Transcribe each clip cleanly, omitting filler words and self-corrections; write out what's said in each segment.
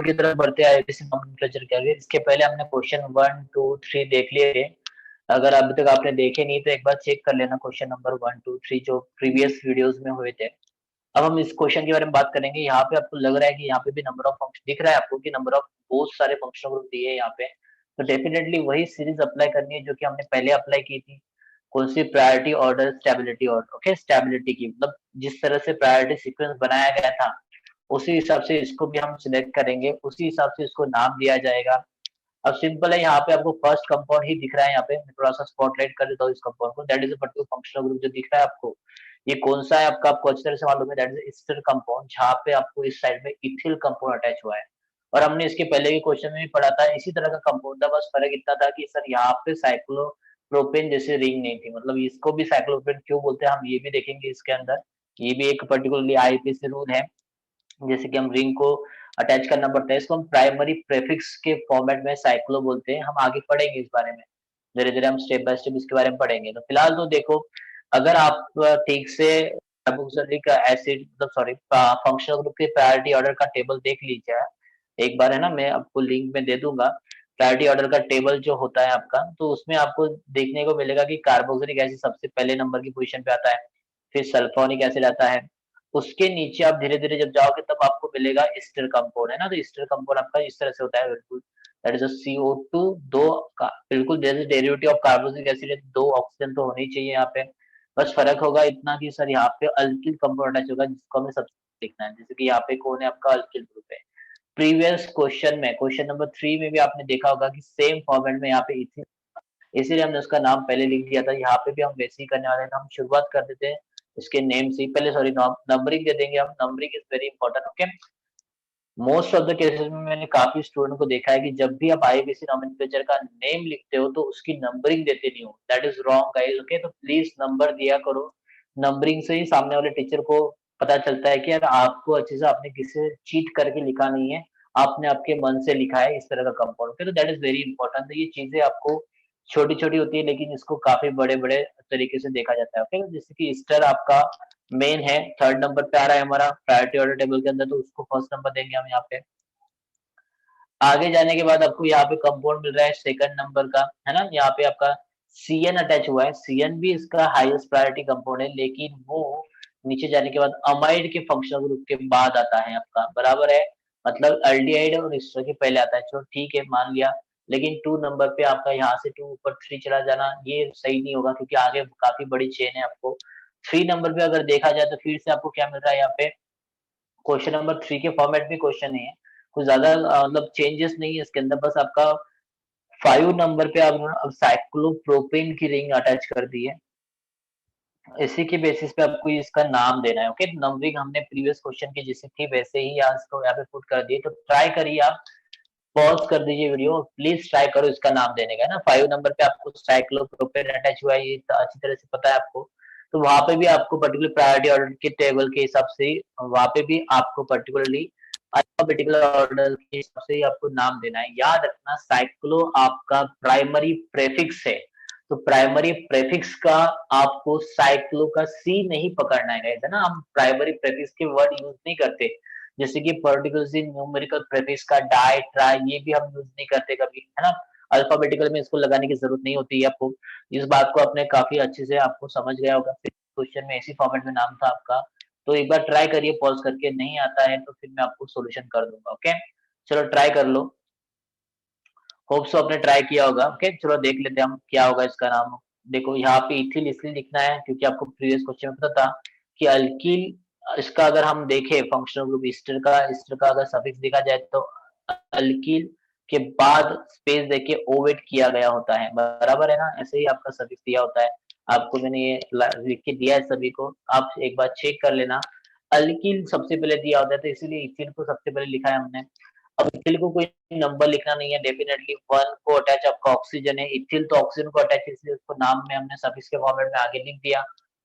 की तरफ बढ़ते हैं आईपीसी नोमेनक्लेचर के आगे। इसके पहले हमने क्वेश्चन 1, 2, 3 देख लिए थे। अगर अभी तक आपने देखे नहीं तो एक बार चेक कर लेना क्वेश्चन नंबर 1, 2, 3 जो प्रीवियस वीडियोस में हुए थे। अब हम इस क्वेश्चन के बारे में बात करेंगे। यहाँ पे आपको लग रहा है कि यहाँ पे भी नंबर ऑफ फंक्शन दिख रहा है आपको कि नंबर ऑफ बहुत सारे फंक्शनल ग्रुप दिए हैं यहाँ पे। तो डेफिनेटली वही सीरीज अप्लाई करनी है जो कि हमने पहले अप्लाई की थी। कौन सी? Priority order, stability order. Okay, stability की मतलब जिस तरह से प्रायोरिटी सीक्वेंस बनाया गया था उसी हिसाब से इसको भी हम सिलेक्ट करेंगे, उसी हिसाब से इसको नाम दिया जाएगा। अब सिंपल है, यहाँ पे आपको फर्स्ट कंपाउंड ही दिख रहा है। यहाँ पे मैं थोड़ा सा स्पॉटलाइट कर देता हूँ इस कंपाउंड को। That is a particular functional group जो दिख रहा है आपको। ये कौन सा है आपको अच्छी तरह से मालूम है। दैट इज ईस्टर कंपाउंड, जहाँ पे आपको इस साइड में इथिल कंपाउंड अटैच हुआ है। और हमने इसके पहले के क्वेश्चन में भी पढ़ा था, इसी तरह का कंपाउंड था। बस फर्क इतना था कि सर यहाँ पे साइक्लोप्रोपेन जैसे रिंग नहीं थी। मतलब इसको भी साइक्लोप्रोपेन क्यों बोलते हैं हम ये भी देखेंगे इसके अंदर। ये भी एक पर्टिकुलरली आईपीसी रूल है। जैसे कि हम रिंग को अटैच करना पड़ता है, इसको हम प्राइमरी प्रेफिक्स के फॉर्मेट में साइक्लो बोलते हैं। हम आगे पढ़ेंगे इस बारे में, धीरे-धीरे हम स्टेप बाय स्टेप इसके बारे में पढ़ेंगे। तो फिलहाल तो देखो, अगर आप ठीक से कार्बोक्सिलिक एसिड मतलब सॉरी फंक्शनल ग्रुप के प्रायोरिटी ऑर्डर का टेबल देख लीजिए एक बार, है ना? मैं आपको लिंक में दे दूँगा। प्रायोरिटी ऑर्डर का टेबल जो होता है आपका, तो उसमें आपको देखने को मिलेगा कि कार्बोक्सिलिक एसिड सबसे पहले नंबर की पोज़ीशन पे आता है, फिर सल्फोनिक एसिड आता है। उसके नीचे आप धीरे-धीरे जब जाओगे तब आपको मिलेगा एस्टर कंपाउंड, है ना? तो एस्टर कंपाउंड आपका इस तरह से होता है बिल्कुल। दैट इज़ अ CO2 2 का बिल्कुल जैसे डेरिवेटिव ऑफ कार्बोक्सिलिक एसिड है, 2 ऑक्सीजन तो होने ही चाहिए यहाँ पे। बस फ़र्क होगा इतना कि सर यहाँ पे अल्किल कंपाउंड अटैच होगा जिसको हमें सबसे देखना है। जैसे कि यहाँ पे कौन है आपका अल्किल ग्रुप है। प्रीवियस क्वेश्चन में क्वेश्चन नंबर 3 में भी आपने देखा होगा कि सेम फॉर्मेट में यहाँ पे इथिल, इसीलिए हमने उसका नाम पहले लिख दिया था। यहाँ पे भी हम वैसे ही करने वाले हैं। तो हम शुरुआत कर देते हैं इसके नेम से। पहले सॉरी नंबरिंग दे देंगे हम। Numbering is very important. Okay, most of the cases में मैंने काफ़ी स्टूडेंट को देखा है कि जब भी आप आईबीसी नोमेनक्लेचर का नेम लिखते हो तो उसकी नंबरिंग देते नहीं हो। That is wrong guys. Okay, तो प्लीज़ नंबर दिया करो। नंबरिंग से ही सामने वाले टीचर को पता चलता है कि यार आपको अच्छे से आपने किसी से चीट करके लिखा नहीं है, आपने आपके मन से लिखा है इस तरह का कंपाउंड। ओके, तो दैट इज़ वेरी इंपॉर्टेंट। तो ये चीज़ें आपको छोटी-छोटी होती है लेकिन इसको काफ़ी बड़े-बड़े तरीके से देखा जाता है। ओके, जैसे कि ईस्टर आपका मेन है, 3rd नंबर पे आ रहा है हमारा प्रायोरिटी ऑर्डर टेबल के अंदर, तो उसको फर्स्ट नंबर देंगे हम यहाँ पे। आगे जाने के बाद आपको यहाँ पे कंपाउंड मिल रहा है 2nd नंबर का, है ना? यहाँ पे आपका CN अटैच हुआ है। CN भी इसका हाईएस्ट प्रायोरिटी कंपाउंड है, लेकिन वो नीचे जाने के बाद अमाइड के फंक्शनल ग्रुप के बाद आता है आपका, बराबर है? मतलब एल्डिहाइड और एस्टर के पहले आता है। चलो ठीक है, मान लिया। लेकिन 2 नंबर पे आपका यहाँ से 2 ऊपर 3 चला जाना ये सही नहीं होगा क्योंकि आगे काफ़ी बड़ी चेन है आपको। 3 नंबर पे अगर देखा जाए तो फिर से आपको क्या मिल रहा है यहाँ पे, क्वेश्चन नंबर 3 के फॉर्मेट में क्वेश्चन नहीं है। कुछ ज़्यादा मतलब चेंजेस नहीं है इसके अंदर, बस आपका 5 नंबर पे आप अब साइक्लोप्रोपेन की रिंग अटैच कर दी है। इसी के बेसिस पे आपको इसका नाम देना है। ओके, नंबरिंग हमने प्रीवियस क्वेश्चन की जैसी थी वैसे ही आज तो यहाँ पे पुट कर दिए। तो ट्राई करिए आप, पॉज़ कर दीजिए वीडियो, प्लीज़ ट्राई करो इसका नाम देने का, है ना? 5 नंबर पे आपको साइक्लोप्रोपेन अटैच हुआ है, ये तो अच्छी तरह से पता है आपको। तो वहाँ पे भी आपको पर्टिकुलर प्रायोरिटी ऑर्डर के टेबल के हिसाब से ही वहाँ पे भी आपको पर्टिकुलरली अल्फाबेटिकल ऑर्डर के हिसाब से ही आपको नाम देना है। याद रखना साइक्लो आपका प्राइमरी प्रीफिक्स है, तो प्राइमरी प्रीफिक्स का आपको साइक्लो का सी नहीं पकड़ना है गाइस, है ना? हम प्राइमरी प्रीफिक्स के वर्ड यूज़ नहीं करते। जैसे कि पर्टिकुलरली न्यूमेरिकल प्रीफिक्स का डाई, ट्राई ये भी हम यूज़ नहीं करते कभी, है ना? अल्फाबेटिकल में इसको लगाने की ज़रूरत नहीं होती है आपको। इस बात को आपने काफ़ी अच्छे से आपको समझ गया होगा। फिर क्वेश्चन में इसी फॉर्मेट में नाम था आपका। तो एक बार ट्राई करिए पॉज़ करके, नहीं आता है तो फिर मैं आपको सॉल्यूशन कर दूँगा, ओके? चलो ट्राई कर लो। होप सो आपने ट्राई किया होगा। ओके, चलो देख लेते हैं हम क्या होगा इसका नाम। देखो यहाँ पे इथिल इसलिए लिखना है क्योंकि आपको प्रीवियस क्वेश्चन में पता था कि अल्किल इसका अगर हम देखें फंक्शनल ग्रुप ईस्टर का अगर सफिक्स देखा जाए तो अल्किल के बाद स्पेस देके ओवेट किया गया होता है, बराबर है ना? ऐसे ही आपका सफिक्स दिया होता है। आपको मैंने ये लिख के दिया है सभी को, आप एक बार चेक कर लेना। अल्किल सबसे पहले दिया होता है तो इसीलिए इथिल को सबसे पहले लिखा है हमने। अब इथिल को कोई नंबर लिखना नहीं है, डेफिनेटली 1 को अटैच आपका ऑक्सीजन है, इथिल तो ऑक्सीजन को अटैच है इसलिए उसको नाम में हमने सफिक्स के फॉर्मेट में आगे लिख दिया।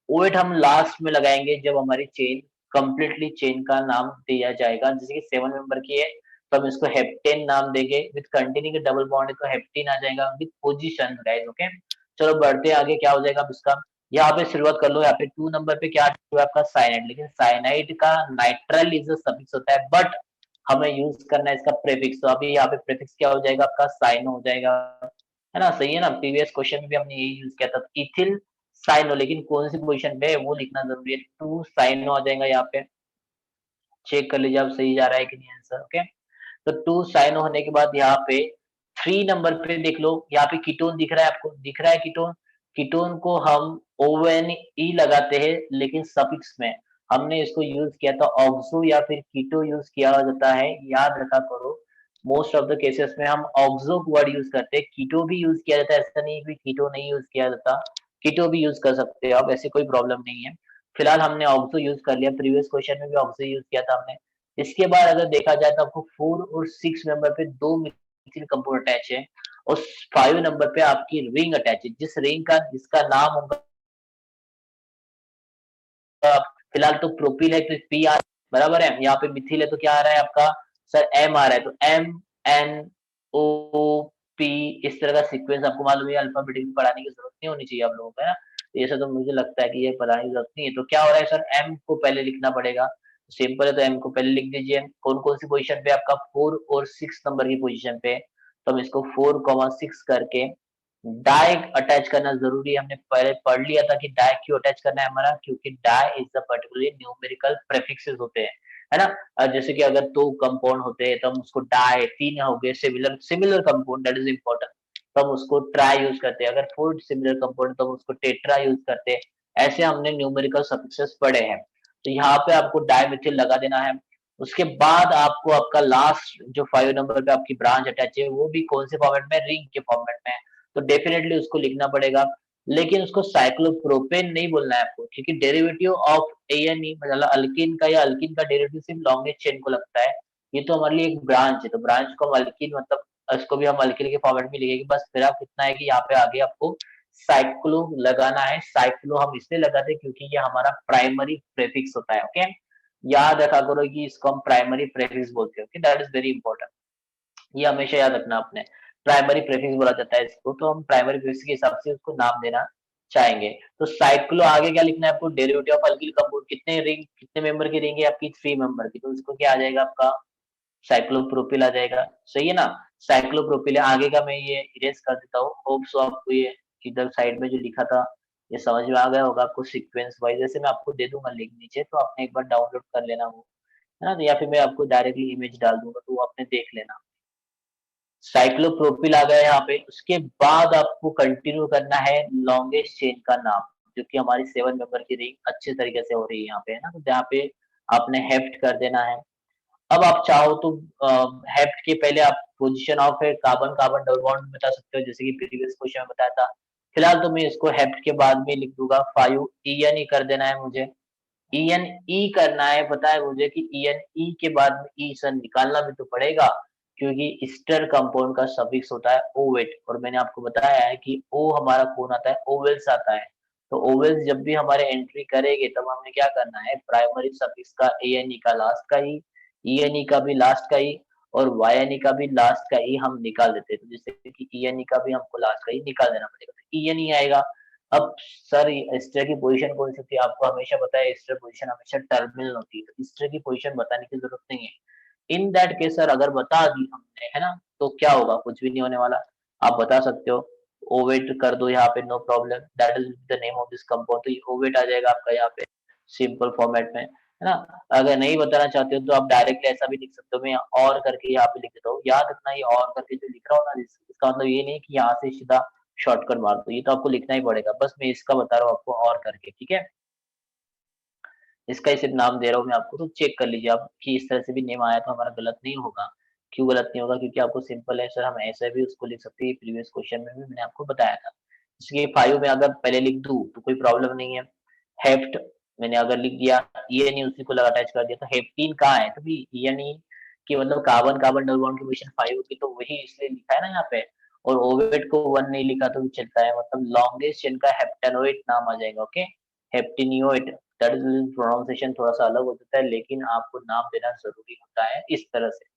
ओएट हम लास्ट में लगाएंगे जब हमारी चेन कंप्लीटली चेन का नाम दिया जाएगा। जैसे कि 7 मेंबर की है तो हम इसको हेप्टेन नाम देंगे। विद कंटिन्यू के डबल बॉन्ड है तो हेप्टेन आ जाएगा विद पोजीशन गाइस। ओके, चलो बढ़ते हैं आगे, क्या हो जाएगा अब इसका। यहाँ पे शुरुआत कर लो। यहाँ पे 2 नंबर पे क्या हुआ आपका साइनाइड, लेकिन साइनाइड का नाइट्राइल इज सफिक्स होता है, बट हमें यूज करना है इसका प्रीफिक्स। तो अभी यहाँ पे प्रीफिक्स क्या हो जाएगा आपका, साइनो हो जाएगा, है ना, सही है ना। प्रीवियस क्वेश्चन में भी हमने यही यूज किया था, इथिल साइनो, लेकिन कौन सी पोजीशन पे है वो लिखना जरूरी है। टू साइनो आ जाएगा यहाँ पे, चेक कर लीजिए आप सही जा रहा है कि नहीं आंसर। ओके, तो टू साइन होने के बाद यहाँ पे 3 नंबर पे देख लो, यहाँ पे कीटोन दिख रहा है आपको, दिख रहा है कीटोन। कीटोन को हम ONE लगाते हैं, लेकिन सफिक्स में हमने इसको यूज किया था ऑक्सो या फिर कीटो यूज किया जाता है, याद रखा करो। मोस्ट ऑफ द केसेस में हम ऑक्सो वर्ड यूज करते हैं, कीटो भी यूज किया जाता है, ऐसा नहीं कि कीटो नहीं यूज किया जाता, कीटो भी यूज कर सकते हो आप, ऐसे कोई प्रॉब्लम नहीं है। फिलहाल हमने ऑक्सो यूज कर लिया, प्रीवियस क्वेश्चन में भी ऑक्सो यूज किया था हमने। इसके बाद अगर देखा जाए तो आपको 4 और 6 नंबर पे 2 मिथिल कंपाउंड अटैच है, और 5 नंबर पे आपकी रिंग अटैच है, जिस रिंग का जिसका नाम होगा, फिलहाल तो प्रोपिल है तो पी आर बराबर है, यहाँ पे मिथिल है तो क्या आ रहा है आपका सर, एम आ रहा है, तो MNO P, इस तरह का सीक्वेंस आपको मालूम है, अल्फाबेटिक में पढ़ाने की जरूरत नहीं होनी चाहिए आप लोगों को, है ना। तो ये सब तो मुझे लगता है कि ये पढ़ाने की जरूरत नहीं है। तो क्या हो रहा है सर, एम को पहले लिखना पड़ेगा, सिंपल है, तो एम को पहले लिख दीजिए। कौन कौन सी पोजीशन पे, आपका 4 और 6 नंबर की पोजीशन पे, तो हम इसको 4, 6 करके डाई अटैच करना जरूरी है। हमने पहले पढ़ लिया था कि डाई क्यों अटैच करना है हमारा, क्योंकि di is the particularly numerical prefixes होते हैं, है ना। जैसे कि अगर 2 कंपाउंड होते हैं तो हम उसको डाई, 3 हो गए similar similar compound, that is important, तो हम उसको ट्राई यूज करते हैं। अगर 4 सिमिलर कंपाउंड तो हम उसको टेट्रा यूज करते हैं। ऐसे हमने न्यूमेरिकल सफिक्सेस पढ़े हैं। तो यहाँ पे आपको डाइमिथिल लगा देना है। उसके बाद आपको आपका लास्ट जो 5 नंबर पे आपकी ब्रांच अटैच है, वो भी कौन से फॉर्मेट में, रिंग के फॉर्मेट में है, तो डेफिनेटली उसको लिखना पड़ेगा। लेकिन उसको साइक्लोप्रोपेन नहीं बोलना है आपको, क्योंकि डेरिवेटिव ऑफ ANE मतलब अल्किन का, या अल्किन का डेरिवेटिव सिर्फ लॉन्गेस्ट चेन को लगता है। ये तो हमारे लिए एक ब्रांच है, तो ब्रांच को हम अल्किन मतलब इसको भी हम अल्किन के फॉर्मेट में लिखेंगे। बस फिर आप इतना है कि यहाँ पे आगे आपको साइक्लो लगाना है। साइक्लो हम इसलिए लगाते हैं क्योंकि ये हमारा प्राइमरी प्रेफिक्स होता है। ओके, याद रखा करो कि इसको हम प्राइमरी प्रेफिक्स बोलते हैं। Okay, that is very important, ये हमेशा याद रखना आपने। प्राइमरी प्रेफिक्स बोला जाता है इसको, तो हम प्राइमरी प्रेफिक्स के हिसाब से उसको नाम देना चाहेंगे। तो साइक्लो आगे क्या लिखना है आपको, डेरिवेटिव ऑफ अल्किल कंपाउंड, कितने रिंग, कितने मेंबर की रिंग है आपकी, 3 मेंबर की, तो इसको क्या आ जाएगा आपका साइक्लोप्रोपिल आ जाएगा, सही है ना। साइक्लोप्रोपिल है, आगे का मैं ये इरेज कर देता हूँ। होप सो आपको ये इधर साइड में जो लिखा था ये समझ में आ गया होगा आपको सीक्वेंस वाइज। जैसे मैं आपको दे दूंगा लिंक नीचे, तो आपने एक बार डाउनलोड कर लेना वो, है ना, तो या फिर मैं आपको डायरेक्टली इमेज डाल दूंगा तो वो आपने देख लेना। साइक्लोप्रोपिल आ गया यहाँ पे। उसके बाद आपको कंटिन्यू करना है लॉन्गेस्ट चेन का नाम, जो कि हमारी 7 मेंबर की रिंग अच्छे तरीके से हो रही है यहाँ पे, है ना, तो जहाँ पे आपने हेफ्ट कर देना है। अब आप चाहो तो हेफ्ट के पहले आप पोजीशन ऑफ है कार्बन कार्बन डबल बॉन्ड बता सकते हो, जैसे कि प्रीवियस क्वेश्चन में बताया था। फिलहाल तो मैं इसको हेफ्ट के बाद में लिख दूंगा 5 ENE कर देना है मुझे। ENE करना है, पता है मुझे कि ENE के बाद में ई सन निकालना भी तो पड़ेगा, क्योंकि ईस्टर कंपाउंड का सफिक्स होता है ओवेट, और मैंने आपको बताया है कि ओ हमारा कौन आता है, ओवेल्स आता है। तो ओवेल्स जब भी हमारे एंट्री करेंगे तब हमें क्या करना है, प्राइमरी सफिक्स का ANE का लास्ट का ही, ENE का भी लास्ट का ही, और YNE का भी लास्ट का ही हम निकाल देते हैं। तो जैसे कि ENE का भी हमको लास्ट का ही निकाल देना पड़ेगा, तो ENE आएगा। अब सर एस्टर की पोजीशन कौन सी थी, आपको हमेशा पता है एस्टर पोजीशन हमेशा टर्मिनल होती है, तो एस्टर की पोजीशन बताने की जरूरत नहीं है। इन दैट केस सर अगर बता दी हमने, है ना, तो क्या होगा, कुछ भी नहीं होने वाला। आप बता सकते हो, ओवेट कर दो यहाँ पे, no problem, that is the name of this compound, तो ये ओवेट आ जाएगा आपका यहाँ पे सिंपल फॉर्मेट में, है ना। अगर नहीं बताना चाहते हो तो आप डायरेक्टली ऐसा भी लिख सकते हो, मैं और करके यहाँ पे लिख देता हूँ। याद रखना ये और करके जो लिख रहा हूँ ना, इसका मतलब ये नहीं कि यहाँ से सीधा शॉर्टकट मार दो, ये तो आपको लिखना ही पड़ेगा। बस मैं इसका बता रहा हूँ आपको और करके, ठीक है। इसका ही सिर्फ नाम दे रहा हूँ मैं आपको, तो चेक कर लीजिए आप कि इस तरह से भी नेम आया तो हमारा गलत नहीं होगा। क्यों गलत नहीं होगा, क्योंकि आपको सिंपल है सर, हम ऐसे भी उसको लिख सकते हैं, प्रीवियस क्वेश्चन में भी मैंने आपको बताया था। इसलिए 5 में अगर पहले लिख दूं तो कोई प्रॉब्लम नहीं है। हेफ्ट मैंने अगर लिख दिया, ENE उसी को लगा अटैच कर दिया, तो हेप्टीन कहाँ है, तो भी ENE की मतलब कार्बन कार्बन डबल बॉन्ड की पोजीशन 5 होगी, तो वही इसलिए लिखा है ना यहाँ पे। और ओवेट को 1 नहीं लिखा तो भी चलता है, मतलब लॉन्गेस्ट चेन का हेप्टेनोइड नाम आ जाएगा। ओके, हेप्टिनियोइड, दैट इज प्रोनाउंसिएशन थोड़ा सा अलग हो जाता है, लेकिन आपको नाम देना जरूरी होता है इस तरह से।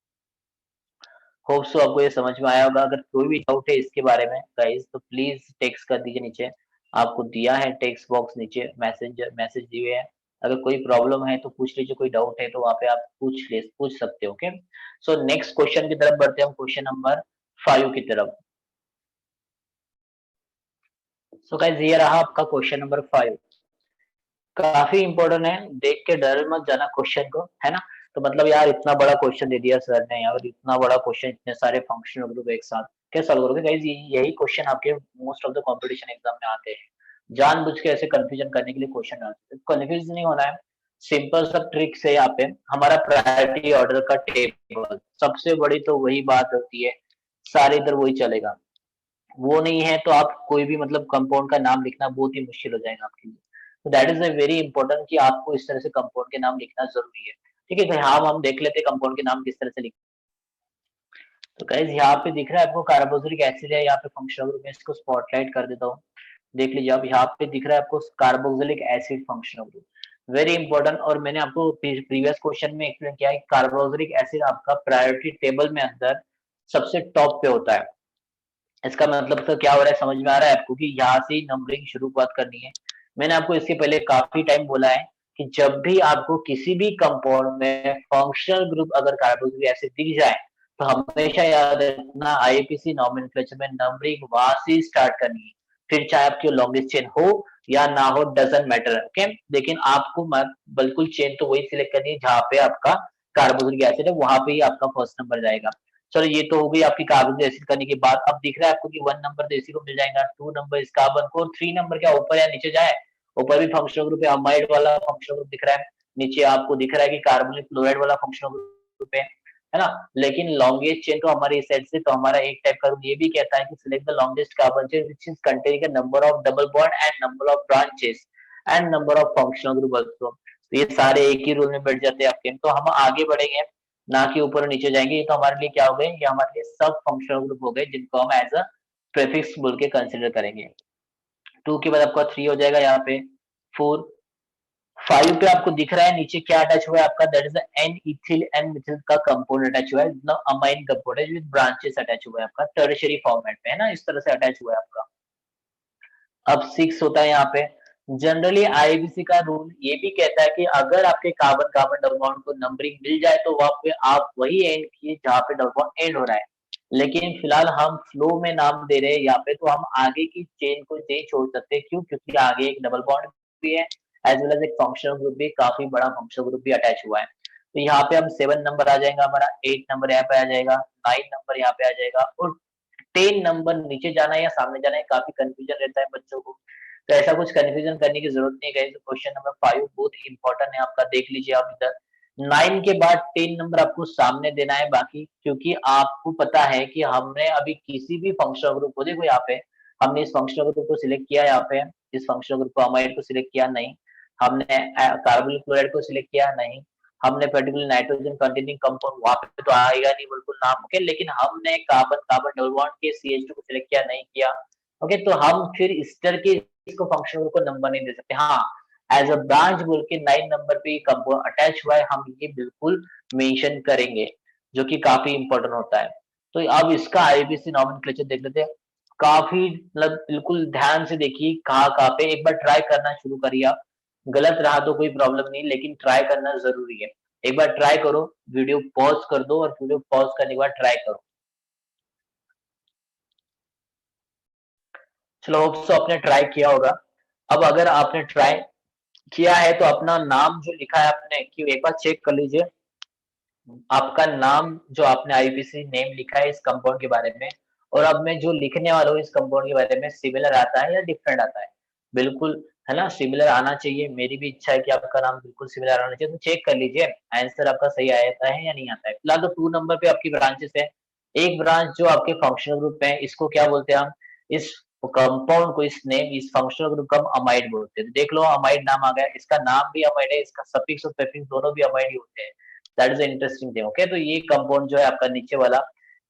होप सो आपको ये समझ में आया होगा। अगर कोई भी डाउट है इसके बारे में गाइस, तो प्लीज टेक्स्ट कर दीजिए नीचे, आपको दिया है टेक्स्ट बॉक्स नीचे मैसेज दिए हैं, अगर कोई प्रॉब्लम है तो पूछ लीजिए, कोई डाउट है तो वहाँ पे आप पूछ सकते हो। ओके, सो नेक्स्ट क्वेश्चन की तरफ बढ़ते हैं हम, क्वेश्चन नंबर 5 की तरफ। सो गाइस ये रहा आपका क्वेश्चन नंबर 5। काफी इंपॉर्टेंट है, देख के डर मत जाना क्वेश्चन को, है ना। तो मतलब यार इतना बड़ा क्वेश्चन दे दिया सर ने यार, इतना बड़ा क्वेश्चन, इतने सारे फंक्शनल ग्रुप एक साथ कैसे सॉल्व करोगे गाइस। यही क्वेश्चन आपके most of the competition exam में आते हैं, जानबूझ के ऐसे कंफ्यूजन करने के लिए क्वेश्चन आते हैं। कंफ्यूज नहीं होना है, सिंपल सा ट्रिक से यहाँ पे हमारा प्रायोरिटी ऑर्डर का टेबल, सबसे बड़ी तो वही बात होती है, सारे इधर वही चलेगा। वो नहीं है तो आप कोई भी मतलब कंपाउंड का नाम लिखना बहुत ही मुश्किल हो जाएगा आपके लिए। तो that is a very important कि आपको इस तरह से कंपाउंड के नाम लिखना जरूरी है। ठीक है, तो यहाँ हम देख लेते हैं कंपाउंड के नाम किस तरह से लिख। तो गाइस यहाँ पे दिख रहा है आपको कार्बोक्सिलिक एसिड है, यहाँ पे फंक्शनल ग्रुप में, इसको स्पॉटलाइट कर देता हूँ। देख लीजिए आप, यहाँ पे दिख रहा है आपको carboxylic acid functional group, very important. और मैंने आपको प्रीवियस क्वेश्चन में एक्सप्लेन किया है कार्बोक्सिलिक एसिड आपका प्रायोरिटी टेबल में अंदर सबसे टॉप पे होता है। इसका मतलब तो क्या हो रहा है, समझ में आ रहा है आपको कि यहाँ से नंबरिंग शुरुआत करनी है। मैंने आपको इसके पहले काफी टाइम बोला है कि जब भी आपको किसी भी कंपाउंड में फंक्शनल ग्रुप अगर कार्बोक्सिलिक एसिड दिख जाए तो हमेशा याद रखना आईपीसी नॉमेनक्लेचर में नंबरिंग वहां से स्टार्ट करनी है, फिर चाहे आपकी लॉन्गेस्ट चेन हो या ना हो, डजंट मैटर। ओके, लेकिन आपको बिल्कुल चेन तो वही सिलेक्ट करनी है जहाँ पे आपका कार्बोक्सिलिक एसिड है, वहां पे ही आपका फर्स्ट नंबर जाएगा। चलो ये तो हो गई आपकी कार्बन एसिड करने के बाद। अब दिख रहा है आपको कि 1 नंबर तो इसी को मिल जाएगा, 2 नंबर इस कार्बन को, और 3 नंबर क्या ऊपर या नीचे जाए। ऊपर भी फंक्शनल ग्रुप है, अमाइड वाला फंक्शनल ग्रुप दिख रहा है, नीचे आपको दिख रहा है कि कार्बोनिक क्लोराइड वाला फंक्शनल ग्रुप है ना। लेकिन लॉन्गेस्ट चेन तो हमारे इस साइड से, तो हमारा एक टाइप का रूल ये भी कहता है कि select the longest carbon chain which is containing a number of double bond and number of branches and number of functional group also. तो ये सारे एक ही रूल में बैठ जाते हैं आपके। तो हम आगे बढ़ेंगे, ना कि ऊपर और नीचे जाएंगे। ये तो हमारे लिए क्या हो गए, ये हमारे लिए सब फंक्शनल ग्रुप हो गए जिनको हम एज अ प्रीफिक्स बोल के कंसिडर करेंगे। 2 के बाद आपका 3 हो जाएगा, यहाँ पे 4, 5 पे आपको दिख रहा है नीचे क्या अटैच हुआ है आपका, that is an ethyl and Mithil का कंपाउंड अटैच हुआ है, मतलब अमाइन कंपाउंड है विद ब्रांचेस अटैच हुआ है आपका टर्शियरी फॉर्मेट में, है ना, इस तरह से अटैच हुआ है आपका। अब 6 होता है यहाँ पे। जनरली आईबीसी का रूल ये भी कहता है कि अगर आपके कार्बन कार्बन डबल बॉन्ड को नंबरिंग मिल जाए तो वहां पे आप वही एंड किए जहाँ पे डबल बॉन्ड एंड हो रहा है। लेकिन फिलहाल हम फ्लो में नाम दे रहे हैं यहाँ पे, तो हम आगे की चेन को नहीं छोड़ सकते। क्यों? क्योंकि आगे एक डबल बॉन्ड भी है, एज वेल एज एक फंक्शनल ग्रुप भी, काफी बड़ा फंक्शनल ग्रुप भी अटैच हुआ है। तो यहाँ पे हम 7 नंबर आ जाएगा हमारा, 8 नंबर यहाँ पे आ जाएगा, 9 नंबर यहाँ पे आ जाएगा, और 10 नंबर नीचे जाना है या सामने जाना है, काफी कंफ्यूजन रहता है बच्चों को। तो ऐसा कुछ कंफ्यूजन करने की जरूरत नहीं है। क्वेश्चन नंबर 5 बहुत इंपॉर्टेंट है आपका, देख लीजिए आप इधर। 9 के बाद 10 नंबर आपको सामने देना है बाकी, क्योंकि आपको पता है कि हमने अभी किसी भी फंक्शनल ग्रुप को, देखो यहाँ पे हमने इस फंक्शनल ग्रुप को सिलेक्ट किया, यहाँ पे इस फंक्शनल ग्रुप को अमाइड को सिलेक्ट किया नहीं, हमने कार्बोनिल क्लोराइड को सिलेक्ट किया नहीं, हमने पर्टिकुलर नाइट्रोजन कंटेनिंग कंपाउंड वहां पे तो आएगा नहीं बिल्कुल नाम के, लेकिन हमने कार्बन कार्बन डबल बॉन्ड के CH2 को सिलेक्ट किया नहीं किया। ओके, तो हम फिर इस तरह के इसको फंक्शनल ग्रुप को नंबर नहीं दे सकते। हाँ, एज अ ब्रांच बोल के 9 नंबर पे कंपाउंड अटैच हुआ है, हम ये बिल्कुल मेंशन करेंगे, जो कि काफी इंपॉर्टेंट होता है। तो अब इसका आईबीसी नॉमेनक्लेचर देख लेते हैं। काफी मतलब बिल्कुल ध्यान से देखिए कहाँ कहाँ पे, एक बार ट्राई करना शुरू करिए आप। गलत रहा तो कोई प्रॉब्लम नहीं, लेकिन ट्राई करना जरूरी है। एक बार ट्राई करो, वीडियो पॉज कर दो और वीडियो पॉज करने के बाद ट्राई करो। चलो होप सो आपने ट्राई किया होगा। अब अगर आपने ट्राई किया है तो अपना नाम जो लिखा है आपने, कि एक बार चेक कर लीजिए आपका नाम जो आपने आईपीसी नेम लिखा है इस कंपाउंड के बारे में, और अब मैं जो लिखने वाला हूँ इस कंपाउंड के बारे में, सिमिलर आता है या डिफरेंट आता है। बिल्कुल, है ना, सिमिलर आना चाहिए। मेरी भी इच्छा है कि आपका नाम बिल्कुल सिमिलर आना चाहिए। तो चेक कर लीजिए आंसर आपका सही आता है या नहीं आता है। फिलहाल तो 2 नंबर पे आपकी ब्रांचेस है। एक ब्रांच जो आपके फंक्शनल ग्रुप है, इसको क्या बोलते हैं हम, इस कंपाउंड को, इस नेम, इस फंक्शनल ग्रुप को हम अमाइड बोलते हैं। तो देख लो अमाइड नाम आ गया, इसका नाम भी अमाइड है, इसका सफिक्स और प्रीफिक्स दोनों भी अमाइड ही होते हैं। That is interesting thing. Okay, तो ये कंपाउंड जो है आपका नीचे वाला,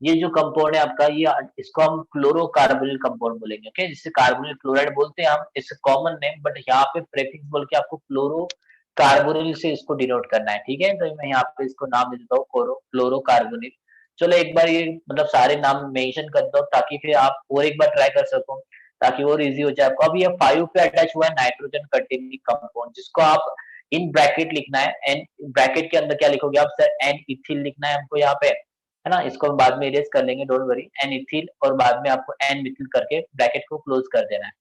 ये जो कंपाउंड है आपका, ये इसको हम क्लोरोकार्बोनिल कंपाउंड बोलेंगे। ओके, जिससे कार्बोनिल क्लोराइड बोलते हैं हम, इट्स कॉमन नेम, बट यहाँ पे प्रेफिक्स बोल के आपको क्लोरोकार्बोनिल से इसको डिनोट करना है। ठीक है, तो मैं यहाँ पे इसको नाम दे देता हूँ क्लोरोकार्बोनिल। चलो एक बार ये मतलब सारे नाम मेंशन कर दो ताकि फिर आप और एक बार ट्राई कर सको, ताकि और इजी हो जाए आपको। अब ये 5 पे अटैच हुआ है नाइट्रोजन कंटेनिंग कंपाउंड, जिसको आप इन ब्रैकेट लिखना है, एन ब्रैकेट के अंदर क्या लिखोगे आप सर, एन इथिल लिखना है हमको यहाँ पे, है ना, इसको हम बाद में इरेज कर लेंगे, डोंट वरी, एन इथिल, और बाद में आपको एन मिथिल करके ब्रैकेट को क्लोज कर देना है।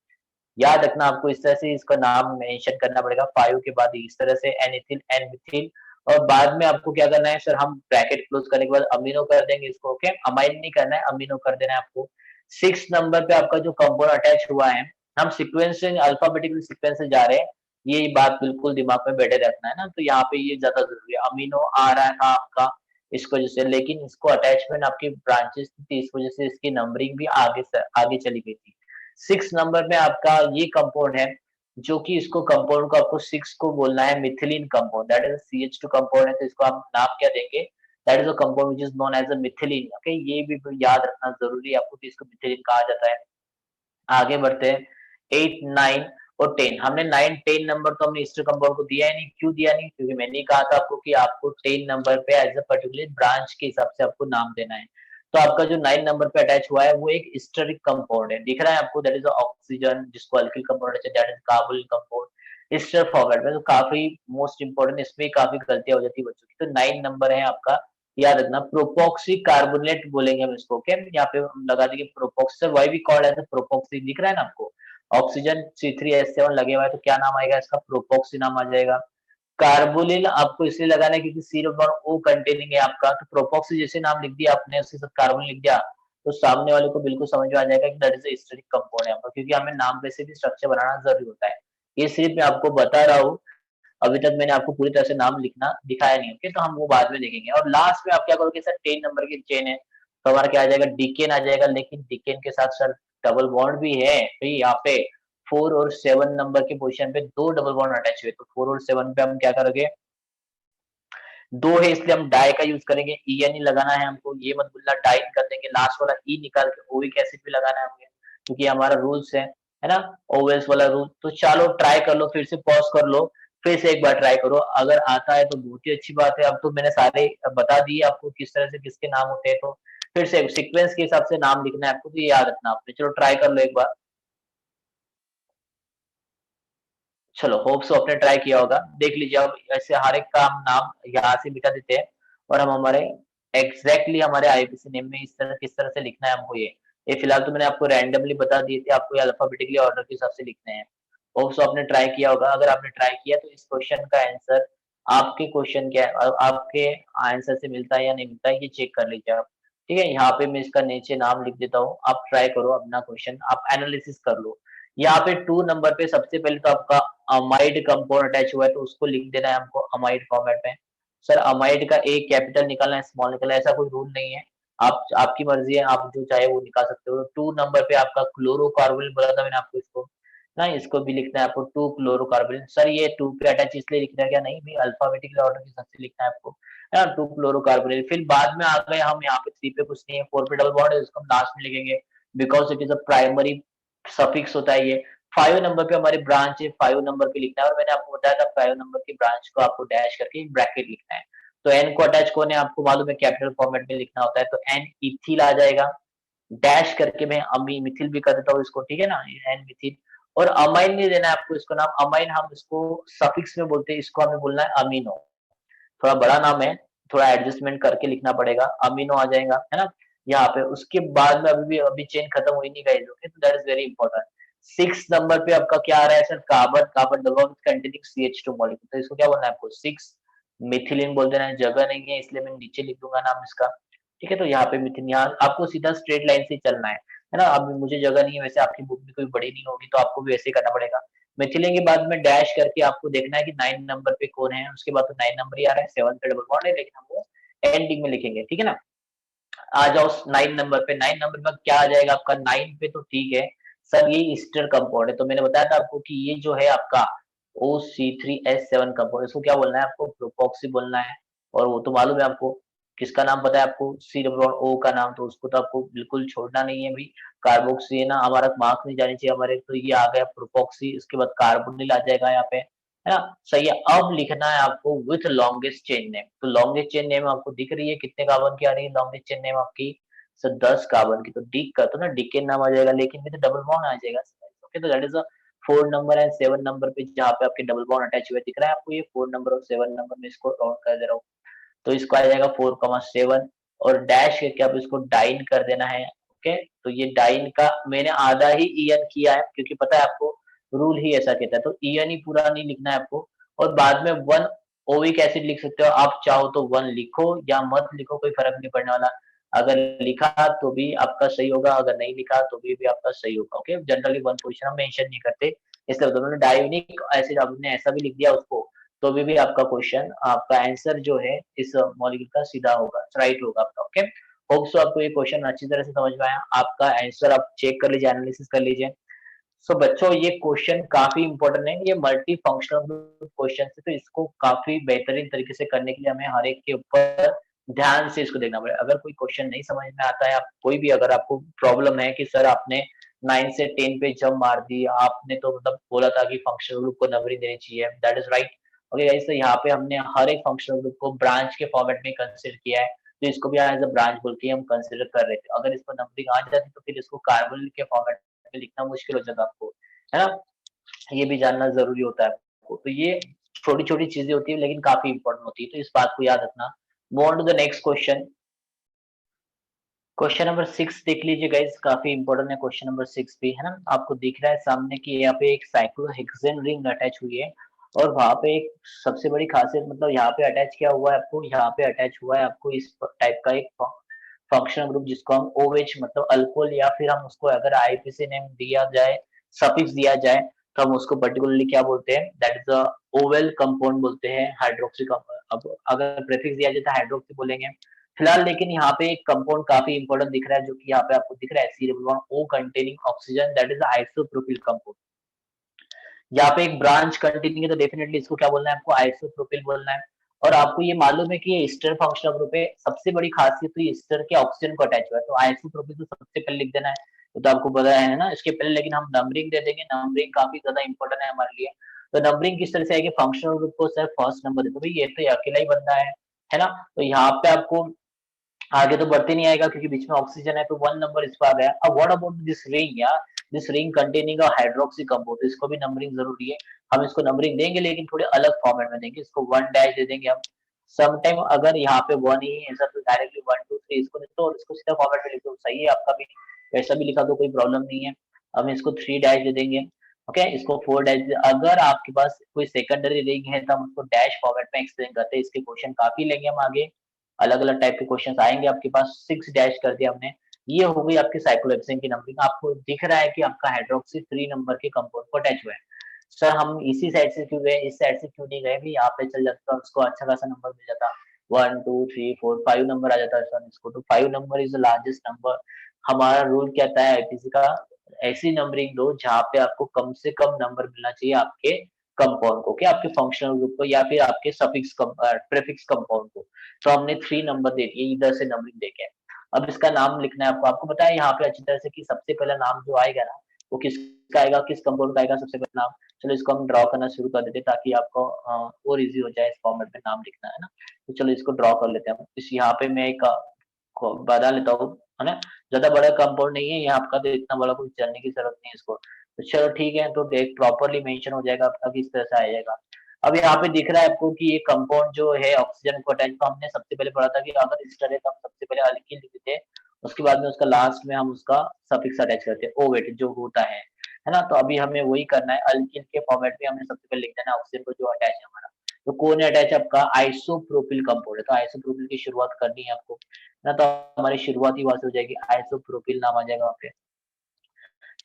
याद रखना आपको इस तरह से इसका नाम मेंशन करना पड़ेगा, 5 के बाद इस तरह से एन इथिल, एन मिथिल, और बाद में आपको क्या करना है सर, हम ब्रैकेट क्लोज करने के बाद अमीनो कर देंगे इसको, ओके, अमाइन नहीं करना है, अमीनो कर देना है आपको। 6 नंबर पे आपका जो कंपाउंड अटैच हुआ है, हम सीक्वेंस से अल्फाबेटिकल सीक्वेंस से जा रहे हैं, ये बात बिल्कुल दिमाग में बैठे रखना है ना, तो यहाँ पे ये ज्यादा जरूरी है, अमीनो आ रहा है आपका इसको वजह से, लेकिन इसको अटैचमेंट आपकी ब्रांचेस थी, इस वजह से इसकी नंबरिंग भी आगे चली गई थी। 6 नंबर पे आपका ये कंपाउंड है, जो कि इसको कंपाउंड को आपको 6 को बोलना है methylene compound, that is CH2 compound है, तो इसको आप नाम क्या देंगे, that is a compound which is known as a methylene, okay, ये भी याद रखना जरूरी है आपको कि इसको मिथिलीन कहा जाता है। आगे बढ़ते हैं, 8, 9 और 10, हमने 9, 10 नंबर तो हमने ईस्टर कंपाउंड को दिया ही नहीं, क्यों दिया नहीं, क्योंकि मैंने ही कहा था आपको कि आपको 10 नंबर पे एज अ पर्टिकुलर ब्रांच के हिसाब से आपको नाम देना है। तो आपका जो 9 नंबर पे अटैच हुआ है वो एक स्टेरिक कंपाउंड है, दिख रहा है आपको, दैट इज ऑक्सीजन, जिसको अल्किल कंपाउंड है, that is carbonyl compound, ester format में, तो काफी मोस्ट इंपोर्टेंट, इसमें काफी गलतियां हो जाती है बच्चों की, तो 9 नंबर है आपका, याद रखना, प्रोपोक्सी कार्बोनेट बोलेंगे हम इसको, ओके, यहाँ पे हम लगा देंगे propoxy, sir why we called as a propoxy, दिख रहा है ना आपको, ऑक्सीजन C3H7 लगे हुआ है, तो क्या नाम आएगा इसका, प्रोपोक्सी नाम आ जाएगा। कार्बोनिल आपको इसलिए लगाना है क्योंकि C और O कंटेनिंग है आपका, तो प्रोपोक्सी जैसे नाम लिख दिया आपने, उसके साथ कार्बोनिल लिख दिया, तो सामने वाले को बिल्कुल समझ में आ जाएगा कि that is a steric compound है आपका, क्योंकि हमें नाम पे से भी स्ट्रक्चर बनाना जरूरी होता है। ये सिर्फ मैं आपको बता रहा हूँ, अभी तक मैंने आपको पूरी तरह से नाम लिखना दिखाया नहीं, ओके, तो हम वो बाद में देखेंगे। और लास्ट में आप क्या करोगे सर, 10 नंबर की चेन है, तो हमारा क्या आ जाएगा, डिकेन आ जाएगा, लेकिन डिकेन के साथ सर डबल बॉन्ड भी है, तो यहाँ पे 4 और 7 नंबर की पोजीशन पे 2 डबल बॉन्ड अटैच हुए, तो 4 और 7 पे हम क्या करोगे, 2 है इसलिए हम डाई का यूज करेंगे, EN ही लगाना है हमको, ये मत भूलना, डाइन कर देंगे, लास्ट वाला ई निकाल के ओइक एसिड भी लगाना है हमें, क्योंकि हमारा रूल्स है ना, ओवेस वाला रूल। तो चलो ट्राई कर लो, फिर से पॉज कर लो, फिर से एक बार ट्राई करो, अगर आता है तो बहुत ही अच्छी बात है, अब तो मैंने सारे बता दिए आपको किस तरह से किसके नाम होते हैं, तो फिर से सीक्वेंस के हिसाब से नाम लिखना है आपको, तो ये याद रखना आपने, चलो ट्राई कर लो एक बार। चलो होप सो आपने ट्राई किया होगा, देख लीजिए, अब ऐसे हर एक का हम नाम यहाँ से मिटा देते हैं, और हम हमारे एग्जैक्टली हमारे IPC नेम में इस तरह किस तरह से लिखना है हमको, ये फिलहाल तो मैंने आपको रैंडमली बता दिए थे, आपको ये अल्फाबेटिकली ऑर्डर के हिसाब से लिखने हैं। होप सो आपने ट्राई किया होगा, अगर आपने ट्राई किया तो इस क्वेश्चन का आंसर आपके क्वेश्चन क्या है, आपके आंसर से मिलता है या नहीं मिलता है, ये चेक कर लीजिए आप, ठीक है, यहाँ पे मैं इसका नीचे नाम लिख देता हूँ, आप ट्राई करो अपना क्वेश्चन, आप एनालिसिस कर लो। यहाँ पे 2 नंबर पे सबसे पहले तो आपका अमाइड कंपाउंड अटैच हुआ है, तो उसको लिख देना है हमको अमाइड फॉर्मेट में। सर अमाइड का एक कैपिटल निकालना है, स्मॉल निकालना है, ऐसा कोई रूल नहीं है, आप आपकी मर्जी है, आप जो चाहे वो निकाल सकते हो। 2 नंबर पे आपका क्लोरोकार्बोनिल बोला था मैंने आपको, इसको ना, इसको भी लिखना है आपको, 2 क्लोरोकार्बोनिल, सर ये 2 पे अटैच इसलिए लिखना है क्या, नहीं भाई, अल्फाबेटिकल ऑर्डर के हिसाब से लिखना है आपको, है ना, 2 क्लोरोकार्बोनिल, फिर बाद में आ गए हम यहाँ पे 3 पे, कुछ नहीं है, 4 पे डबल बॉन्ड है, इसको हम लास्ट में लिखेंगे, because it is a primary suffix होता है ये। 5 नंबर पे हमारी ब्रांच है, 5 नंबर पे लिखना है, और मैंने आपको बताया था 5 नंबर की ब्रांच को आपको डैश करके ब्रैकेट लिखना है। तो एन को अटैच कौन है आपको मालूम है, कैपिटल फॉर्मेट में लिखना होता है, तो एन इथिल आ जाएगा, डैश करके मैं अमी मिथिल भी कर देता हूँ इसको, ठीक है ना, एन मिथिल, और अमाइन नहीं देना है आपको इसको नाम, अमाइन हम इसको सफिक्स में बोलते हैं, इसको हमें बोलना है अमीनो, थोड़ा बड़ा नाम है, थोड़ा एडजस्टमेंट करके लिखना पड़ेगा, अमीनो आ जाएगा, है ना, यहाँ पे। उसके बाद में अभी चेन खत्म हुई नहीं गाइस, ओके, तो that is very important. 6 number पे आपका क्या आ रहा है sir, carbon, carbon double bond containing CH2 molecule, तो इसको क्या बोलना है आपको, 6 मिथिलीन बोल देना है, जगह नहीं है इसलिए मैं नीचे लिख दूंगा नाम इसका, ठीक है, तो यहाँ पे मिथिलीन, यहाँ आपको सीधा स्ट्रेट लाइन से चलना है ना, अब मुझे जगह नहीं है, वैसे आपकी बुक भी कोई बड़ी नहीं होगी, तो आपको भी ऐसे ही करना पड़ेगा। मिथिलीन के बाद में डैश करके आपको देखना है कि 9 नंबर पे कौन है, उसके बाद तो 9 नंबर ही आ रहा है, 7 पे डबल बॉन्ड है, लेकिन हम वो एंडिंग में लिखेंगे, ठीक है ना। आ जाओ 9 नंबर पे, 9 नंबर पर क्या आ जाएगा आपका, 9 पे तो ठीक है सर, ये ईस्टर कंपाउंड है, तो मैंने बताया था आपको कि ये जो है आपका OC3H7 कंपाउंड, इसको क्या बोलना है आपको, प्रोपोक्सी बोलना है, और वो तो मालूम है आपको, किसका नाम पता है आपको, C O का नाम, तो उसको तो आपको बिल्कुल छोड़ना नहीं है भाई, कार्बोक्सी है ना, हमारा मार्क्स नहीं जानी चाहिए हमारे, तो ये आ गया प्रोपोक्सी, इसके बाद कार्बोनिल आ जाएगा यहाँ पे, है ना, सही है। अब लिखना है आपको विथ लॉन्गेस्ट चेन नेम, तो लॉन्गेस्ट चेन नेम आपको दिख रही है, कितने कार्बन की आ रही है लॉन्गेस्ट चेन नेम आपकी, सर 10 कार्बन की, तो डिक का तो ना डिकेन नाम आ जाएगा, लेकिन विद डबल बॉन्ड आ जाएगा, ओके, तो that is a 4 number and 7 number पे जहाँ पे आपके डबल बॉन्ड अटैच हुए दिख रहा है आपको, ये 4 नंबर और 7 नंबर में इसको काउंट कर दे रहा हूँ। तो इसको आ जाएगा 4,7 और डैश करके आप इसको डाइन कर देना है। ओके, तो ये डाइन का मैंने आधा ही ईएन किया है क्योंकि पता है आपको रूल ही ऐसा कहता है, तो ईएन ही पूरा नहीं लिखना है आपको। और बाद में 1 ओविक एसिड लिख सकते हो, आप चाहो तो 1 लिखो या मत लिखो, कोई फर्क नहीं पड़ने वाला। अगर लिखा तो भी आपका सही होगा, अगर नहीं लिखा तो भी आपका सही होगा। ओके, जनरली 1 पोजीशन हम मेंशन नहीं करते, इसलिए उन्होंने डायोनिक एसिड आपने ऐसा भी लिख दिया उसको, तो भी आपका क्वेश्चन, आपका आंसर जो है इस मॉलिक्यूल का सीधा होगा, राइट होगा आपका। ओके, होप सो आपको ये क्वेश्चन अच्छी तरह से समझ में आया। आपका आंसर आप चेक कर लीजिए, एनालिसिस कर लीजिए। सो बच्चों, ये क्वेश्चन काफी इंपॉर्टेंट है, ये मल्टी फंक्शनल क्वेश्चन है, तो इसको काफी बेहतरीन तरीके से करने के लिए हमें हर एक के ऊपर ध्यान से इसको देखना पड़ेगा। अगर कोई क्वेश्चन नहीं समझ में आता है, आप कोई भी अगर आपको प्रॉब्लम है कि सर आपने 9 से 10 पे जंप मार दी, आपने तो मतलब बोला था कि फंक्शनल ग्रुप को नंबरिंग देनी चाहिए, that is right. Okay guys, तो यहाँ पे हमने हर एक फंक्शनल ग्रुप को ब्रांच के फॉर्मेट में कंसिडर किया है, तो इसको भी एज अ ब्रांच बोल के हम कंसिडर कर रहे थे। अगर इसको नंबरिंग आ जाती तो फिर इसको कार्बन के फॉर्मेट में लिखना मुश्किल हो जाता आपको, है ना? ये भी जानना ज़रूरी होता है आपको। तो ये छोटी-छोटी चीज़ें होती हैं लेकिन काफ़ी इम्पोर्टेंट होती है, तो इस बात को याद रखना। Move on to the next question. Question number 6 देख लीजिए गाइस, काफ़ी इम्पोर्टेंट है क्वेश्चन नंबर 6 भी, है ना? आपको दिख रहा है सामने कि यहाँ पे एक साइक्लोहेक्सेन रिंग अटैच हुई है और वहाँ पे एक सबसे बड़ी खासियत, मतलब यहाँ पे अटैच क्या हुआ है आपको, यहाँ पे अटैच हुआ है आपको इस टाइप का एक फंक्शनल ग्रुप जिसको हम ओएच मतलब अल्कोहल, या फिर हम उसको अगर आईपीसी नेम दिया जाए, सफिक्स दिया जाए, तो हम उसको पर्टिकुलरली क्या बोलते हैं, that is a oval compound बोलते हैं, हाइड्रोक्सी अब अगर प्रीफिक्स दिया जाए तो हाइड्रोक्सी बोलेंगे फिलहाल। लेकिन यहाँ पे एक कंपाउंड काफी इंपॉर्टेंट दिख रहा है जो कि यहाँ पे आपको दिख रहा है, C O containing oxygen, that is isopropyl compound. यहाँ पे एक ब्रांच कंटेनिंग है तो डेफिनेटली इसको क्या बोलना है आपको, आइसोप्रोपिल बोलना है। और आपको ये मालूम है कि ये ईस्टर फंक्शनल ग्रुप है, सबसे बड़ी खासियत तो ये ईस्टर के ऑक्सीजन को अटैच हुआ है, तो आइसोप्रोपिल तो सबसे पहले लिख देना है, तो आपको पता है ना इसके पहले। लेकिन हम नंबरिंग दे देंगे, नंबरिंग काफी ज्यादा इंपॉर्टेंट है हमारे लिए। तो नंबरिंग किस तरह से आएगी, फंक्शनल ग्रुप को सर फर्स्ट नंबर देते, भाई ये तो अकेला ही बंदा है ना? तो यहाँ पे आपको आगे तो बढ़ते नहीं आएगा क्योंकि बीच में ऑक्सीजन है, तो 1 नंबर इस पर आ गया। अब व्हाट अबाउट दिस रिंग, या this ring containing a hydroxy compound, तो इसको भी नंबरिंग जरूरी है। हम इसको नंबरिंग देंगे लेकिन थोड़े अलग फॉर्मेट में देंगे, इसको 1 डैश दे देंगे हम। सम टाइम अगर यहाँ पे 1 ही है ऐसा, तो डायरेक्टली 1 2 3 इसको लिख दो और इसको सीधा फॉर्मेट में लिख दो, सही है आपका भी, वैसा भी लिखा दो, कोई प्रॉब्लम नहीं है। हम इसको 3 डैश दे देंगे। ओके, इसको 4 डैश अगर आपके पास कोई सेकेंडरी रिंग है तो हम उसको डैश फॉर्मेट में एक्सप्लेन करते हैं, इसके क्वेश्चन काफी लेंगे हम आगे, अलग-अलग टाइप के क्वेश्चंस आएँगे आपके पास। 6 डैश कर दिया हमने। ये हो गई आपकी साइक्लोहेक्सेन की नंबरिंग। आपको दिख रहा है कि आपका हाइड्रोक्सी 3 नंबर के कंपाउंड को अटैच हुआ है। सर हम इसी साइड से क्यों गए, इस साइड से क्यों नहीं गए? भी यहाँ पे चल जाता, उसको अच्छा खासा नंबर मिल जाता। 1 2 3 4 5 नंबर आ जाता है सर इसको, तो 5 number is the largest number. हमारा रूल कहता है आईपीसी का, ऐसी नंबरिंग दो जहाँ पे आपको कम से कम नंबर मिलना चाहिए आपके कंपाउंड को, क्या आपके फंक्शनल ग्रुप को या फिर आपके प्रीफिक्स कंपाउंड को। तो हमने 3 नंबर दे दिए इधर से नंबरिंग देके। अब इसका नाम लिखना है आपको। आपको पता है यहाँ पे अच्छी तरह से कि सबसे पहला नाम जो आएगा ना, वो किसका आएगा, किस कंपाउंड का आएगा सबसे पहला नाम। चलो इसको हम ड्रॉ करना शुरू कर देते हैं ताकि आपको और ईज़ी हो जाए इस फॉर्मेट में नाम लिखना, है ना? तो चलो इसको ड्रॉ कर लेते हैं हम। इस यहाँ पे मैं एक को बना लेता हूँ, है ना? ज़्यादा बड़ा कंपाउंड नहीं है यहाँ आपका, तो इतना बड़ा कुछ जानने की ज़रूरत नहीं है इसको। तो चलो ठीक है, तो देख प्रॉपर्ली मेंशन हो जाएगा आपका कि इस तरह से आ जाएगा। अब यहाँ पे दिख रहा है आपको कि ये कंपाउंड जो है ऑक्सीजन को अटैच, तो हमने सबसे पहले पढ़ा था कि अगर इस तरह का हम सबसे पहले अल्कीन लिख देते हैं, उसके बाद में उसका लास्ट में हम उसका सफिक्स अटैच करते हैं, ओवेट जो होता है ना? तो अभी हमें वही करना है, अल्कीन के फॉर्मेट में हमें सबसे पहले लिख देना है ऑक्सीजन को जो अटैच है हमारा। तो कौन है अटैच आपका, आइसोप्रोपिल कंपाउंड है, तो आइसोप्रोपिल की शुरुआत करनी है आपको, है ना? तो हमारी शुरुआत ही वहाँ से हो जाएगी, आइसोप्रोपिल नाम आ जाएगा वहाँ पे।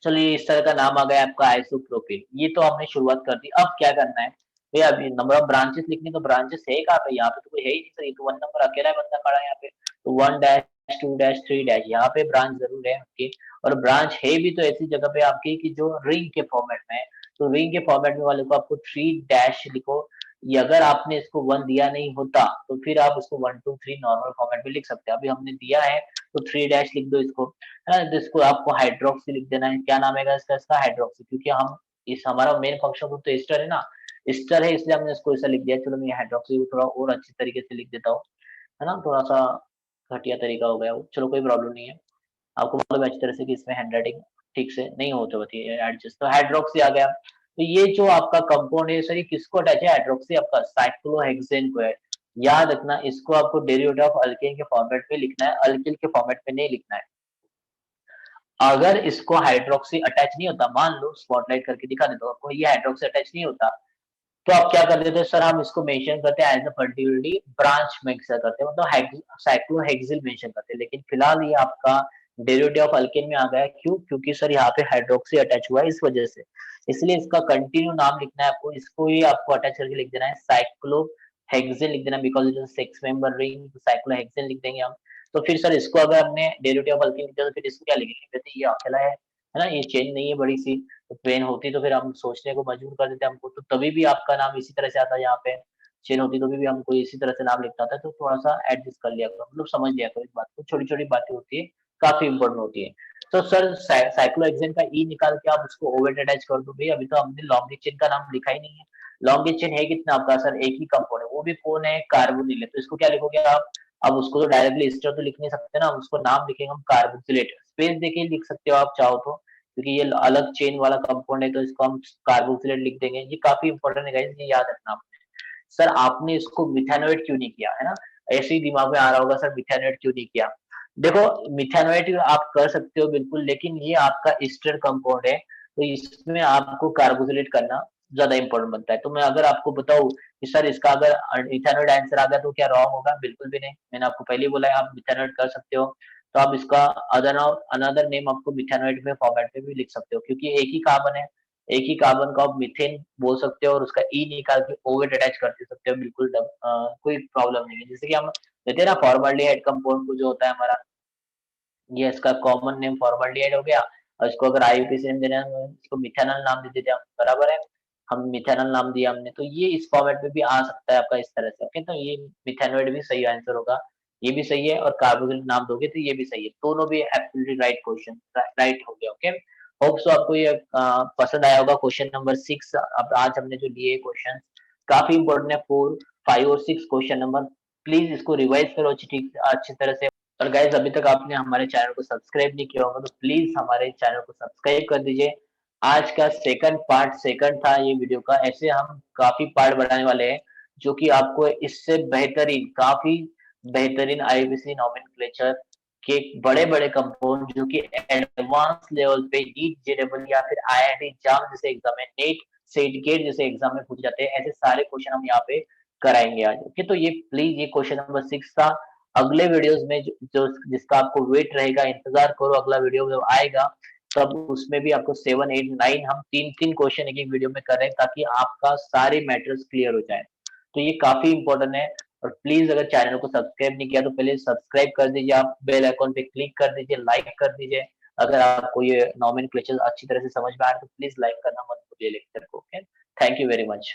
चलिए इस तरह का नाम आ गया आपका आइसोप्रोपिल, ये तो हमने शुरुआत कर दी। अब क्या करना है भैया, अभी नंबर ऑफ ब्रांचेस लिखनी, तो ब्रांचेस है कहाँ पे, यहाँ पे तो कोई है ही नहीं सर, ये तो 1 नंबर अकेला बंदा खड़ा है यहाँ पे। तो 1 डैश 2 डैश 3 डैश यहाँ पे ब्रांच जरूर है आपकी, और ब्रांच है भी तो ऐसी जगह पे आपकी कि जो रिंग के फॉर्मेट में है। तो रिंग के फॉर्मेट में वाले को आपको 3 डैश लिखो। ये अगर आपने इसको 1 दिया नहीं होता तो फिर आप इसको 1 2 3 नॉर्मल फॉर्मेट में लिख सकते हैं। अभी हमने दिया है तो 3 डैश लिख दो इसको, है ना? तो इसको आपको हाइड्रोक्सी लिख देना है। क्या नाम है इसका हाइड्रोक्सी, क्योंकि हम इस हमारा मेन फंक्शन ग्रुप तो एस्टर है ना, एस्टर है इसलिए हमने इसको ऐसा लिख दिया। चलो मैं हाइड्रोक्सी को थोड़ा और अच्छी तरीके से लिख देता हूँ, है ना? थोड़ा-सा घटिया तरीका हो गया वो, चलो कोई प्रॉब्लम नहीं है। आपको मालूम है अच्छी तरह से कि इसमें हैंडराइटिंग ठीक से नहीं होती है एडजस्ट, तो हाइड्रोक्सी आ गया। तो ये जो आपका कंपाउंड है सर, ये किसको अटैच है? हाइड्रोक्सी आपका साइक्लोहेक्सेन को है। याद रखना, इसको आपको डेरिवेटिव ऑफ अल्केन के फॉर्मेट में लिखना है, अल्किल के फॉर्मेट में नहीं लिखना है। अगर इसको हाइड्रोक्सी अटैच नहीं होता, मान लो स्पॉटलाइट करके दिखा देता हूँ आपको, ये हाइड्रोक्सी अटैच नहीं होता, तो आप क्या कर देते हैं सर, हम इसको मेंशन करते हैं as a particularly branch mixer करते हैं, मतलब साइक्लोहेक्सिल मेंशन करते हैं। लेकिन फिलहाल ये आपका डेरिवेटिव ऑफ अल्केन में आ गया, क्यों? क्योंकि सर यहाँ पे हाइड्रोक्सी अटैच हुआ है इस वजह से। इसलिए इसका कंटिन्यू नाम लिखना है आपको, इसको ही आपको अटैच करके लिख देना है, साइक्लोहेक्सेन लिख देना, because it is 6 member ring, cyclohexane लिख देंगे हम। तो फिर सर इसको अगर हमने डेरिवेटिव ऑफ अल्केन लिखा तो फिर इसको क्या लिखेंगे? कहते हैं ये अकेला है ना, ये चेन नहीं है बड़ी सी, तो पेन होती तो फिर हम सोचने को मजबूर कर देते हमको, तो तभी भी आपका नाम इसी तरह से आता है। यहाँ पे चेन होती तो भी हमको इसी तरह से नाम लिखना होता है, तो थोड़ा सा एडजस्ट कर लिया करो, मतलब समझ लिया करो इस बात को, छोटी छोटी बातें होती है, काफी इंपॉर्टेंट होती है। तो सर साइक्लोहेक्सेन का ई निकाल के आप उसको ओवेट अटैच कर दो भाई, अभी तो हमने लॉन्ग चेन का नाम लिखा ही नहीं है। लॉन्ग चेन है कितना आपका सर? एक ही कंपाउंड है, वो भी कौन है? कार्बोनिल है। तो इसको क्या लिखोगे आप? अब उसको तो डायरेक्टली एस्टर तो लिख नहीं सकते ना, उसको नाम लिखेंगे हम कार्बोक्सिलेट, स्पेस देके लिख सकते हो आप चाहो तो, क्योंकि ये अलग चेन वाला कंपाउंड है, तो इसको हम कार्बोक्सिलेट लिख देंगे। ये काफी इंपॉर्टेंट है गाइस, ये याद रखना आपने। सर आपने इसको मिथेनोएट क्यों नहीं किया, है ना? ऐसे ही दिमाग में आ रहा होगा सर मिथेनोएट क्यों नहीं किया। देखो, मिथेनोएट आप कर सकते हो बिल्कुल, लेकिन ये आपका ईस्टर कंपाउंड है, तो इसमें आपको कार्बोक्सिलेट करना ज्यादा इंपॉर्टेंट बनता है। तो मैं अगर आपको बताऊं कि सर इसका अगर इथेनॉइड आंसर आ गया तो क्या रॉन्ग होगा? बिल्कुल भी नहीं। मैंने आपको पहले ही बोला है आप मिथेनॉइड कर सकते हो, तो आप इसका अनदर नेम आपको मिथेनॉइड में फॉर्मेट में भी लिख सकते हो, क्योंकि एक ही कार्बन है, एक ही कार्बन को आप मीथेन बोल सकते हो और उसका ई निकाल के ओवेट अटैच कर सकते हो, बिल्कुल कोई प्रॉब्लम नहीं है। जैसे कि हम कहते हैं ना फॉर्मल्डिहाइड कंपाउंड को जो होता है हमारा, ये इसका कॉमन नेम फॉर्मल्डिहाइड हो गया, और इसको अगर आईयूपीएसी नेम देना है इसको मिथेनॉल नाम दे देते हैं हम, बराबर है। हम मिथेनॉल नाम दिया हमने, तो ये इस फॉर्मेट में भी आ सकता है आपका इस तरह से। ओके, तो ये मिथेनॉइड भी सही आंसर होगा, ये भी सही है, और कार्बोक्सिल नाम दोगे तो ये भी सही है, दोनों भी एब्सोल्युटली राइट क्वेश्चन, राइट हो गया। ओके, होप सो आपको ये पसंद आया होगा। क्वेश्चन नंबर 6 अब आज हमने जो लिए क्वेश्चन काफी इंपॉर्टेंट है, 4, 5 और 6 क्वेश्चन नंबर, प्लीज इसको रिवाइज करो अच्छी तरह से। और गाइस अभी तक आपने हमारे चैनल को सब्सक्राइब नहीं किया होगा तो प्लीज हमारे चैनल को सब्सक्राइब कर दीजिए। आज का सेकंड पार्ट सेकंड था ये वीडियो का, ऐसे हम काफी पार्ट बनाने वाले हैं जो कि आपको इससे बेहतरीन, काफी बेहतरीन आईयूपीएसी नोमेनक्लेचर के बड़े-बड़े कंपाउंड जो कि एडवांस लेवल पे नीट जेईई या फिर आईआईटी एग्जाम जैसे एग्जाम है, नेट सेट गेट जैसे एग्जाम में पूछे जाते हैं, ऐसे सारे क्वेश्चन हम यहाँ पे कराएंगे आज। ओके, तो ये प्लीज ये क्वेश्चन नंबर 6 था। अगले वीडियोस में जो जिसका आपको वेट रहेगा, इंतजार करो, अगला वीडियो जब आएगा तब उसमें भी आपको 7, 8, 9 हम 3-3 क्वेश्चन एक-एक वीडियो में कर रहे हैं ताकि आपका सारे मैटर्स क्लियर हो जाए। तो ये काफी इंपॉर्टेंट है, और प्लीज अगर चैनल को सब्सक्राइब नहीं किया तो पहले सब्सक्राइब कर दीजिए, आप बेल आइकॉन पे क्लिक कर दीजिए, लाइक कर दीजिए। अगर आपको ये नोमेनक्लेचर अच्छी तरह से समझ में आए तो प्लीज लाइक करना मत भूलिए लेक्चर को। Okay, thank you very much.